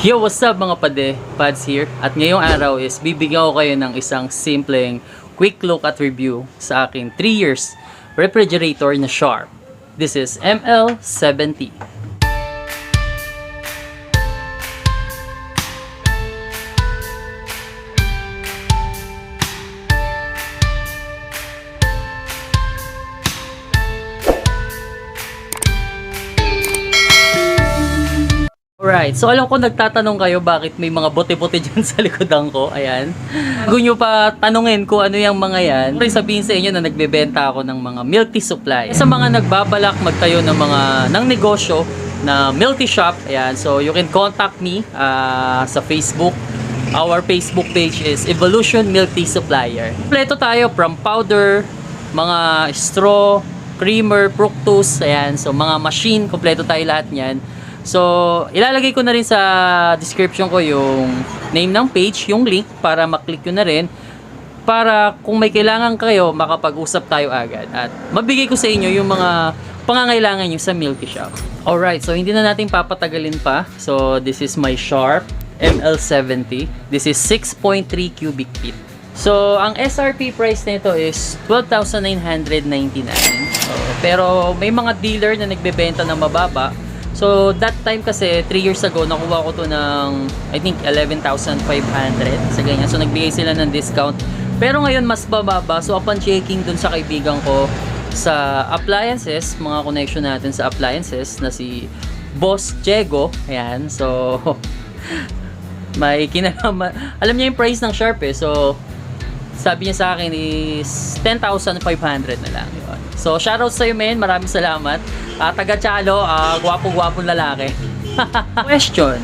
Yo, what's up mga pade? Pads here. At ngayong araw is bibigyan ko kayo ng isang simpleng quick look at review sa aking 3 years refrigerator na Sharp. This is ML70. Alright, so alam ko nagtatanong kayo bakit may mga bote-bote dyan sa likodan ko. Ayan. Bago nyo pa tanungin kung ano yung mga yan, sabihin sa inyo na nagbebenta ako ng mga milk tea supply. Sa mga nagbabalak magtayo ng negosyo na milk tea shop, ayan, so you can contact me sa Facebook. Our Facebook page is Evolution Milk Tea Supplier. Kompleto tayo from powder, mga straw, creamer, fructose, ayan, so mga machine, kompleto tayo lahat niyan. So, ilalagay ko na rin sa description ko yung name ng page, yung link para maklik yun na rin para kung may kailangan kayo, makapag-usap tayo agad at mabigay ko sa inyo yung mga pangangailangan nyo sa milk tea shop. Alright, so hindi na natin papatagalin pa. So, this is my Sharp ML70. This is 6.3 cubic feet. So, ang SRP price nito is 12,999. So, pero may mga dealer na nagbebenta ng mababa. So, that time kasi, 3 years ago, nakuha ko to ng, I think, 11,500 sa ganyan. So, nagbigay sila ng discount. Pero ngayon, mas bababa. So, upon checking dun sa kaibigan ko sa appliances, mga connection natin sa appliances, na si Boss Diego. Ayan. So, may kinalaman. Alam niya yung price ng Sharp eh. So, sabi niya sa akin is 10,500 na lang yun. So, shoutout sa'yo, men. Maraming salamat. Taga Chalo, gwapo-gwapong lalaki. Question.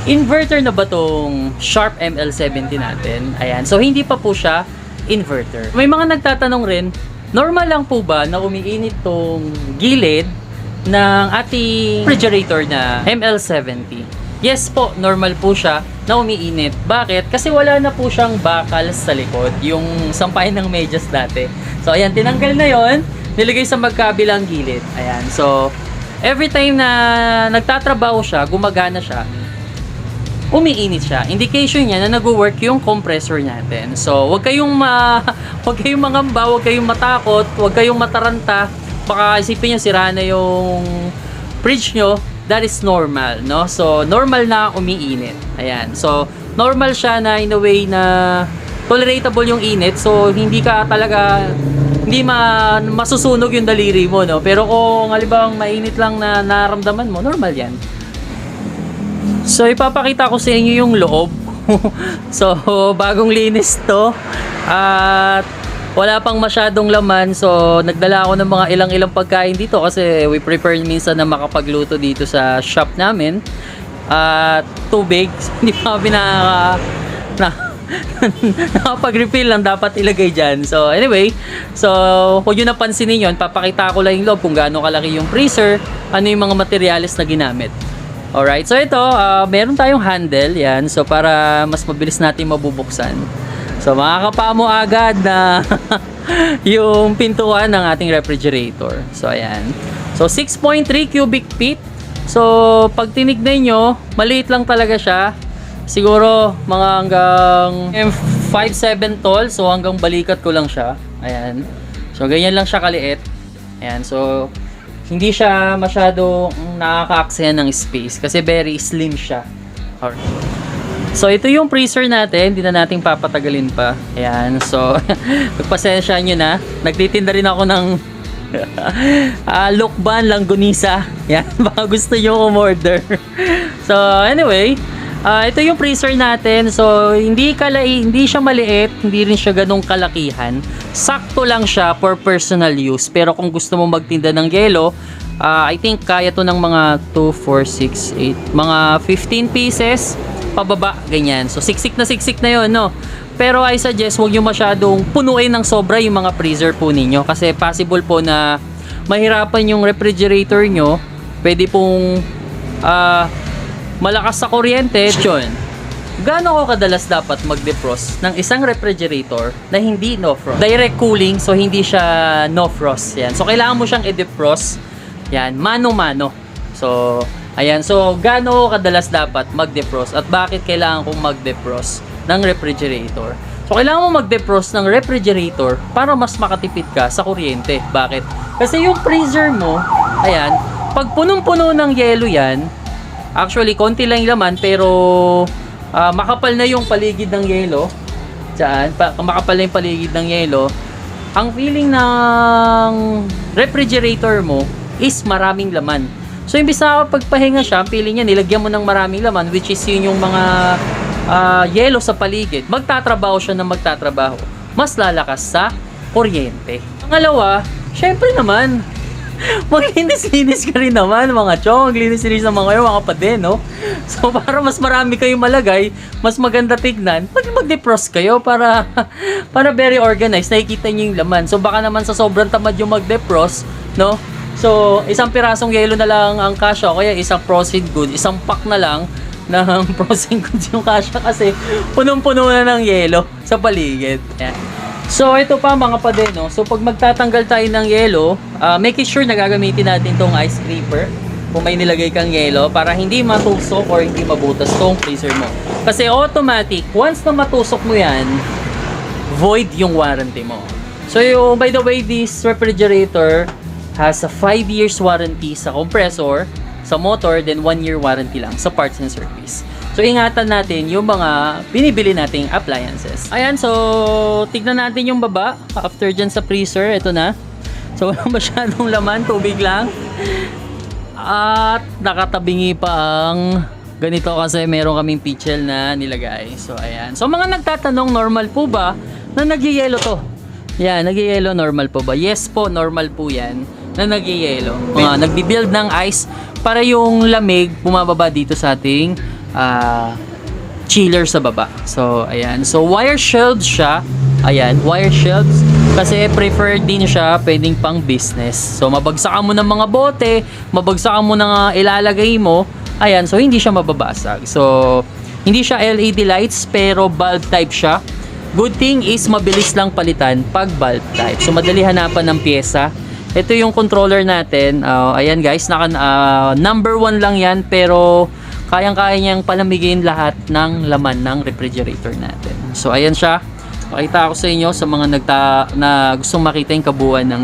Inverter na ba tong Sharp ML70 natin? Ayan. So, hindi pa po siya inverter. May mga nagtatanong rin, normal lang po ba na umiinit tong gilid ng ating refrigerator na ML70? Yes po, normal po siya na umiinit. Bakit? Kasi wala na po siyang bakal sa likod, yung sampayan ng medyas dati. So, ayan, tinanggal na yon, nilagay sa magkabilang gilid. Ayan, so, every time na nagtatrabaho siya, gumagana siya, umiinit siya. Indication niya na nag-work yung compressor natin. So, wag kayong mangamba, wag kayong matakot, wag kayong mataranta. Baka isipin niyo sira na yung fridge nyo. That is normal, no? So, normal na umiinit. Ayan. So, normal siya na in a way na tolerable yung init. So, hindi masusunog yung daliri mo, no? Pero kung halimbawa mainit lang na naramdaman mo, normal yan. So, ipapakita ko sa inyo yung loob. So, bagong linis to. At wala pang masyadong laman, so nagdala ako ng mga ilang pagkain dito kasi we prefer minsan na makapagluto dito sa shop namin. At tubig, hindi pa kami nakapag-refill lang dapat ilagay dyan. So anyway, so kung yun napansinin yun, papakita ko lang yung loob kung gaano kalaki yung freezer, ano yung mga materials na ginamit. Alright, so ito, meron tayong handle, yan, so para mas mabilis natin mabubuksan. So, makakapa mo agad na yung pintuan ng ating refrigerator. So, ayan. So, 6.3 cubic feet. So, pag tinignan nyo, maliit lang talaga siya. Siguro, mga hanggang 5'7" tall. So, hanggang balikat ko lang siya. Ayan. So, ganyan lang siya kaliit. Ayan. So, hindi siya masyado nakaka-aksayan ng space kasi very slim siya. Alright. So, ito yung freezer natin. Hindi na natin papatagalin pa. Ayan. So, magpasensya nyo na. Nagtitinda rin ako ng Lokban, Langgunisa. Ayan. Baka gusto nyo umorder. So, anyway. Ito yung freezer natin. So, hindi siya maliit. Hindi rin siya ganong kalakihan. Sakto lang siya for personal use. Pero kung gusto mo magtinda ng yelo, I think kaya to ng mga 2, 4, 6, 8. Mga 15 pieces. Pababa, ganyan. So, siksik na yun, no? Pero I suggest, huwag nyo masyadong punuin ng sobra yung mga freezer po ninyo. Kasi possible po na mahirapan yung refrigerator nyo. Pwede pong malakas sa kuryente. Gaano ko kadalas dapat mag-defrost ng isang refrigerator na hindi no-frost? Direct cooling, so hindi siya no-frost. Yan. So, kailangan mo siyang i-defrost. Yan, mano-mano. So, Ayan, so gaano kadalas dapat mag-defrost at bakit kailangan kong mag-defrost ng refrigerator? So kailangan mo mag-defrost ng refrigerator para mas makatipid ka sa kuryente. Bakit? Kasi yung freezer mo, ayan, pag punong-puno ng yelo yan, actually konti lang yung laman pero makapal na yung paligid ng yelo. Diyan, makapal na yung paligid ng yelo. Ang feeling ng refrigerator mo is maraming laman. So, imbis na pagpahinga siya, feeling niya, nilagyan mo ng maraming laman, which is yun yung mga yelo sa paligid. Magtatrabaho siya ng magtatrabaho. Mas lalakas sa kuryente. Pangalawa, syempre naman, maglinis-linis ka rin naman, mga chong. Maglinis-linis naman kayo, mga kapatid, no? So, para mas marami kayong malagay, mas maganda tignan, mag-defrost kayo para very organized. Nakikita niyo yung laman. So, baka naman sa sobrang tamad yung mag-defrost, no? So, isang pirasong yelo na lang ang kasya, o kaya isang frozen goods, isang pack na lang ng frozen goods yung kasya kasi punong-puno na ng yelo sa paligid. Ayan. So, ito pa mga kapatid, no? So, pag magtatanggal tayo ng yelo, make sure na gagamitin natin tong ice scraper kung may nilagay kang yelo para hindi matusok or hindi mabutas tong freezer mo. Kasi automatic, once na matusok mo yan, void yung warranty mo. So, by the way, this refrigerator has a 5 years warranty sa compressor, sa motor, then 1 year warranty lang sa parts and service. So, ingatan natin yung mga binibili nating appliances. Ayan, so, tignan natin yung baba. After dyan sa freezer, ito na. So, wala masyadong laman, tubig lang. At nakatabingi pa ang ganito kasi meron kaming pitchel na nilagay. So, ayan. So, mga nagtatanong, normal po ba na nagyayelo to? Yan, nagyayelo, normal po ba? Yes po, normal po yan na nagyayelo. Mga nagbi-build ng ice para yung lamig bumababa dito sa ating chiller sa baba. So, ayan. So, wire shelves siya. Ayan, wire shelves. Kasi preferred din siya, pwedeng pang business. So, mabagsakan mo ng mga bote, mabagsakan mo ng ilalagay mo. Ayan, so hindi siya mababasag. So, hindi siya LED lights, pero bulb type siya. Good thing is, mabilis lang palitan pag bulb type. So, madali hanapan ng pyesa. Ito yung controller natin. Ayan guys, number 1 lang yan, pero kayang-kaya niyang palamigin lahat ng laman ng refrigerator natin. So, ayan siya. Pakita ko sa inyo sa mga na gustong makita yung kabuuan ng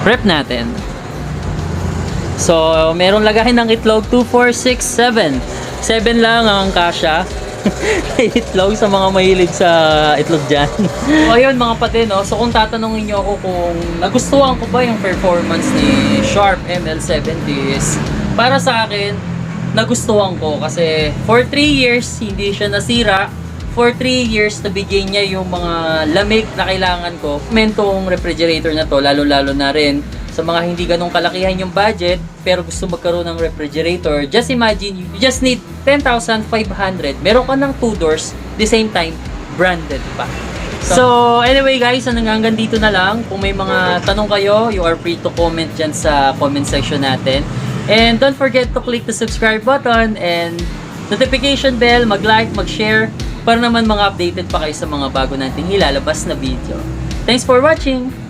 prep natin. So, merong lagahin ng itlog 2, 4, 6, 7. 7 lang ang kasya. Itlog sa mga mahilig sa itlog dyan. So, ayun mga pati, no? So, kung tatanungin nyo ako kung nagustuhan ko ba yung performance ni Sharp ML70s, para sa akin, nagustuhan ko kasi for 3 years, hindi siya nasira. For 3 years, nabigay niya yung mga lamig na kailangan ko. Mentong refrigerator na to, lalo-lalo na rin sa mga hindi ganong kalakihan yung budget, pero gusto magkaroon ng refrigerator. Just imagine, you just need 10,500. Meron ka ng 2 doors, the same time, branded pa. So, anyway guys, hanggang dito na lang. Kung may mga tanong kayo, you are free to comment dyan sa comment section natin. And don't forget to click the subscribe button and notification bell, mag-like, mag-share, para naman mga updated pa kayo sa mga bago nating ilalabas na video. Thanks for watching!